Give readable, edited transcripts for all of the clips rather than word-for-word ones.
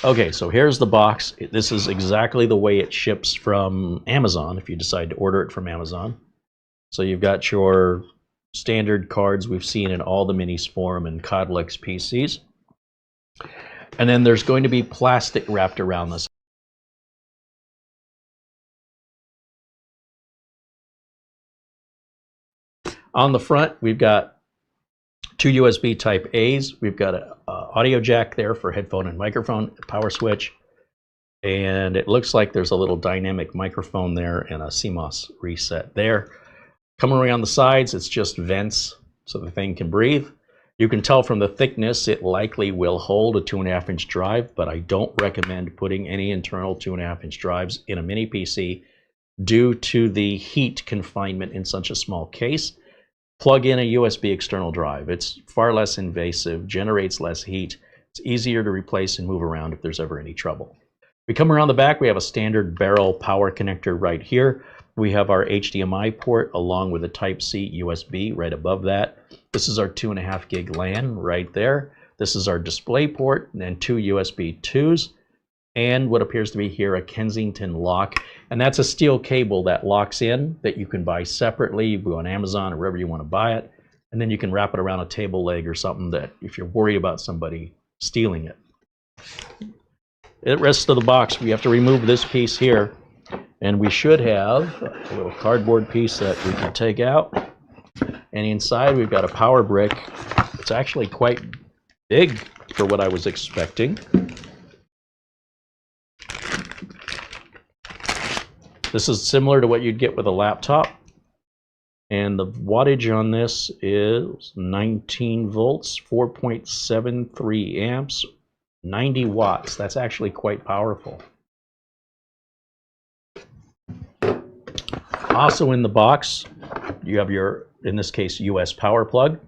Okay, so here's the box. This is exactly the way it ships from Amazon if you decide to order it from Amazon. So you've got your standard cards we've seen in all the Minisforum and Codlex PCs. And then there's going to be plastic wrapped around this. On the front, we've got two USB Type A's. We've got an audio jack there for headphone and microphone, power switch. And it looks like there's a little dynamic microphone there and a CMOS reset there. Coming around the sides, it's just vents so the thing can breathe. You can tell from the thickness it likely will hold a 2.5-inch drive, but I don't recommend putting any internal 2.5-inch drives in a mini PC due to the heat confinement in such a small case. Plug in a USB external drive. It's far less invasive, generates less heat. It's easier to replace and move around if there's ever any trouble. We come around the back, we have a standard barrel power connector right here. We have our HDMI port along with a Type-C USB right above that. This is our 2.5 gig LAN right there. This is our DisplayPort and then two USB 2s. And what appears to be here a Kensington lock. And that's a steel cable that locks in that you can buy separately. You go on Amazon or wherever you want to buy it. And then you can wrap it around a table leg or something that if you're worried about somebody stealing it. The rest of the box, we have to remove this piece here. And we should have a little cardboard piece that we can take out. And inside we've got a power brick. It's actually quite big for what I was expecting. This is similar to what you'd get with a laptop. And the wattage on this is 19 volts, 4.73 amps, 90 watts. That's actually quite powerful. Also in the box, you have your, in this case, US power plug.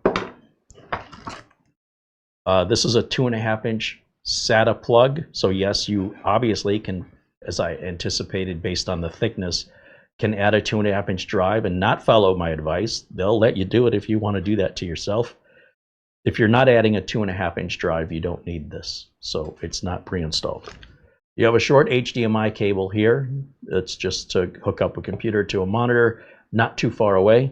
This is a 2.5-inch SATA plug. So yes, you obviously can, as I anticipated based on the thickness, can add a 2.5-inch drive and not follow my advice. They'll let you do it if you want to do that to yourself. If you're not adding a 2.5-inch drive, you don't need this. So it's not pre-installed. You have a short HDMI cable here. It's just to hook up a computer to a monitor, not too far away.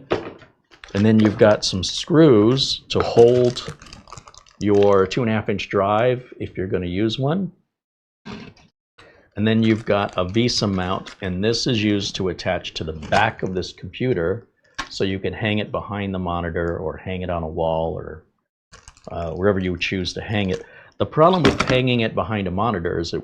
And then you've got some screws to hold your 2.5-inch drive if you're going to use one. And then you've got a VESA mount, and this is used to attach to the back of this computer so you can hang it behind the monitor or hang it on a wall or wherever you choose to hang it. The problem with hanging it behind a monitor is it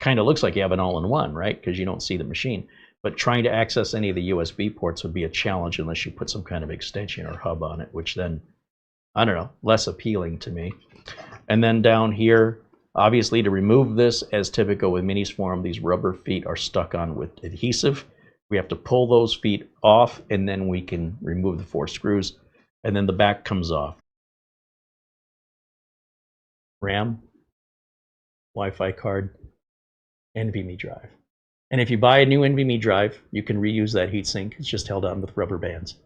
kind of looks like you have an all-in-one, right? Because you don't see the machine. But trying to access any of the USB ports would be a challenge unless you put some kind of extension or hub on it, which then, I don't know, less appealing to me. And then down here, obviously to remove this, as typical with Minisforum, these rubber feet are stuck on with adhesive. We have to pull those feet off, and then we can remove the 4 screws, and then the back comes off. RAM, Wi-Fi card, NVMe drive. And if you buy a new NVMe drive, you can reuse that heatsink. It's just held on with rubber bands.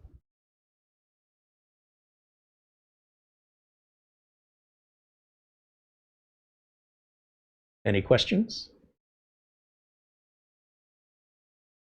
Any questions?